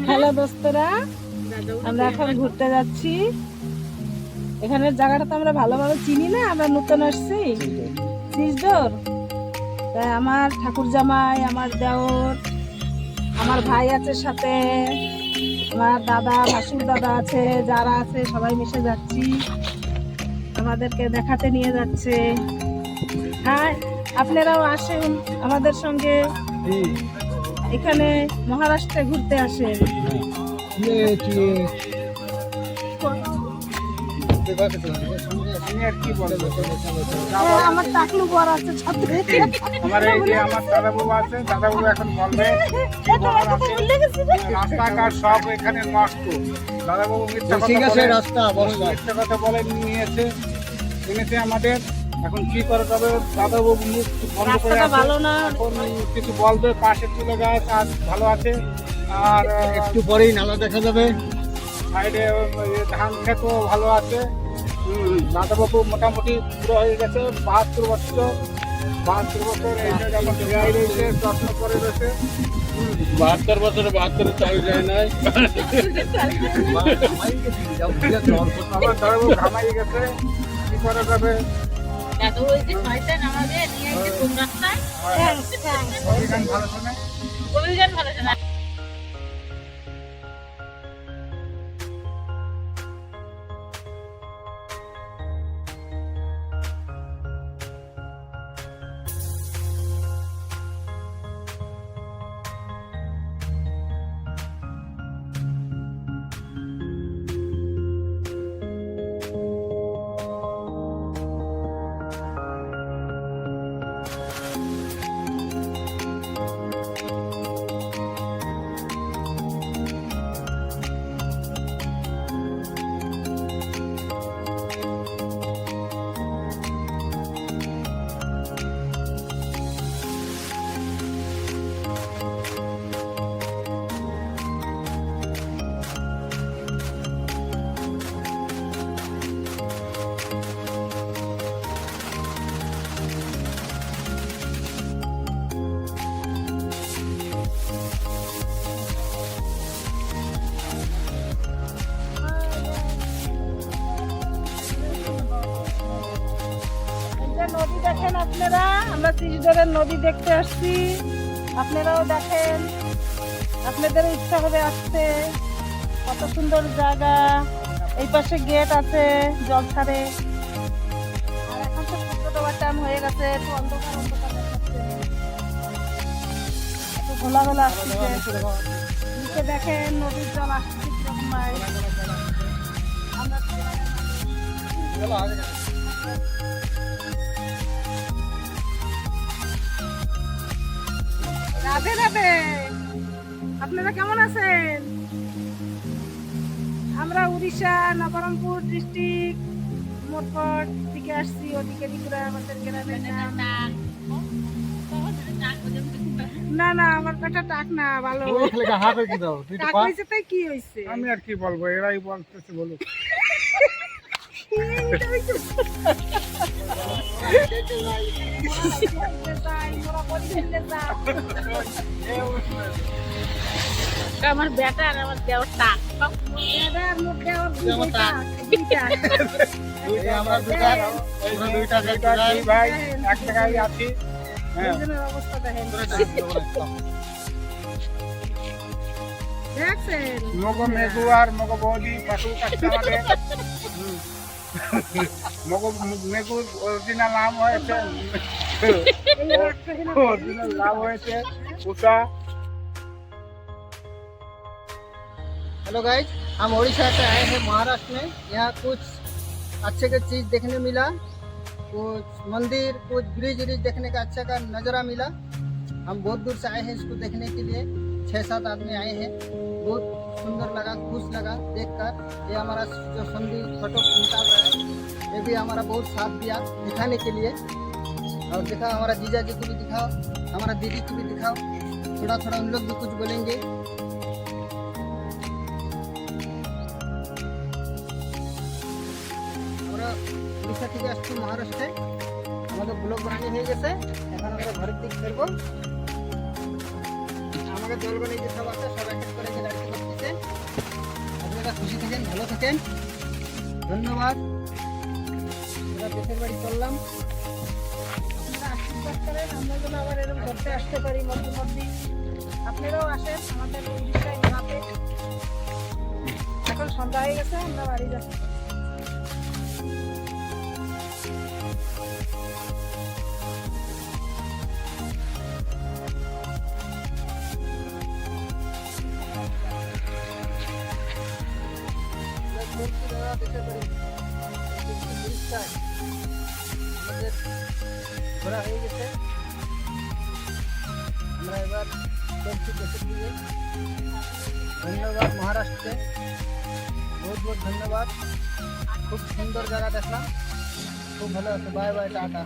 Hello দোস্তরা, আমরা এখন ঘুরতে যাচ্ছি। এখানের জায়গাটা তো আমরা ভালোভাবে চিনি না, আমরা নতুন আসছি। সিজদর তাই আমার ঠাকুর জামাই, আমার দেওর, আমার ভাই আছে সাথে, আমার দাদা, ভাসুর দাদা আছে, যারা আছে সবাই মিশে যাচ্ছি। আমাদেরকে দেখাতে নিয়ে যাচ্ছে। হ্যাঁ, আপনারাও আসেন আমাদের সঙ্গে। এখানে মহারাষ্ট্রে ঘুরতে আসেন। আমার টাকলু বর আছে সাথে, আমার এই যে আমার দাদাবাবু আছে, দাদাবাবু এখন বলবে রাস্তাঘাট সব এখানে নষ্ট। দাদাবাবু মিথ্যা কথা বলে এনেছে আমাদের। এখন কি করে তবে দাদাবাবু মুখ বন্ধ করে আছে, ভালো না, এখন কিছু বলবে। পাশে তুলে গাছ আর ভালো আছে, আর একটু পরেই নালা দেখা যাবে। সাইডে ধান ক্ষেতও ভালো আছে। দাদাবাবু মোটামুটি পুরো হয়ে গেছে, 72 বছর। 72 বছর এসে যেমন গায়ে রয়েছে, যত্ন করে রয়েছে। 72 বছরে 72 চাল যায় নাই। আমার দাদাবাবু ঘামাই গেছে, কি করা যাবে। ভালো শোনে। নদী দেখেন আপনারা, আমরা সিজদরের নদী দেখতে আসছি। আপনারাও দেখেন, আপনাদের ইচ্ছা হবে আসতে। কত সুন্দর জায়গা। এই পাশে গেট আছে, জল ছাড়ে। আর এখন তো সূর্য ডোবার টাইম হয়ে গেছে, একটু অন্ধকার অন্ধকার দেখাচ্ছে, একটু ঘোলা ঘোলা আসছে। নিচে দেখেন নদীর জল আসছে কিরকম। আমরা রাধে রাধে, আপনারা কেমন আছেন? আমরা উড়িষ্যা নবরঙ্গপুর ডিস্ট্রিক্ট মোটকট থেকে আসছি। ওদিকে ত্রিপুরা আমাদের গ্রামের নাম। না না, আমার পেটা টাক না, ভালো টাক হয়েছে। তাই কি হয়েছে? আমি আর কি বলবো, এরাই বলতেছে বলুক। আমার বেটা আর আমার দেওয়ার টাক, ভাই এক জায়গায় আছি। অবস্থা দেখেন। মগ মেঘু আর মগ বৌদি পাশু কাছে আমাদের। মগ মেঘুর অরিজিনাল নাম হয়েছে उषा। हेलो गाइज, हम उड़ीसा से आए हैं महाराष्ट्र में। यहाँ कुछ अच्छे के चीज़ देखने मिला, कुछ मंदिर, कुछ ब्रिज व्रिज देखने का अच्छा का नज़ारा मिला। हम बहुत दूर से आए हैं इसको देखने के लिए। 6-7 आदमी आए हैं। बहुत सुंदर लगा, खुश लगा देखकर। ये हमारा जो संधि फोटो निकाल रहा है, ये भी हमारा बहुत साथ दिया दिखाने के लिए। और दिखाओ, हमारा जीजा जी को भी दिखाओ, हमारा दीदी को भी दिखाओ। थोड़ा थोड़ा उन लोग भी कुछ बोलेंगे। আমরা উড়িষ্যা থেকে আসছি মহারাষ্ট্রে। আমাদের ব্লগ বানানি হয়ে গেছে, এখন আমরা ঘরের দিক ফিরবো। আমাকে জল বানিয়ে সব আছে, সব এক এক করে গাড়ি আপনারা খুশি থাকেন, ভালো থাকেন, ধন্যবাদ। আমরা দেশের বাড়ি চললাম। আপনারা আশীর্বাদ করেন আমরা যেন আবার এরকম ঘুরতে আসতে পারি মধ্যে মধ্যে। আপনারাও আসেন আমাদের উড়িষ্যায় ঘোরাতে। এখন সন্ধ্যা হয়ে গেছে, আমরা বাড়ি যাচ্ছি। ঘোরা হয়ে গেছে, আমরা এবার চলছি দেশের দিকে। ধন্যবাদ মহারাষ্ট্রে, বহুত বহুত ধন্যবাদ। খুব সুন্দর জায়গা দেখলাম, খুব ভালো আছে। Bye bye, tata.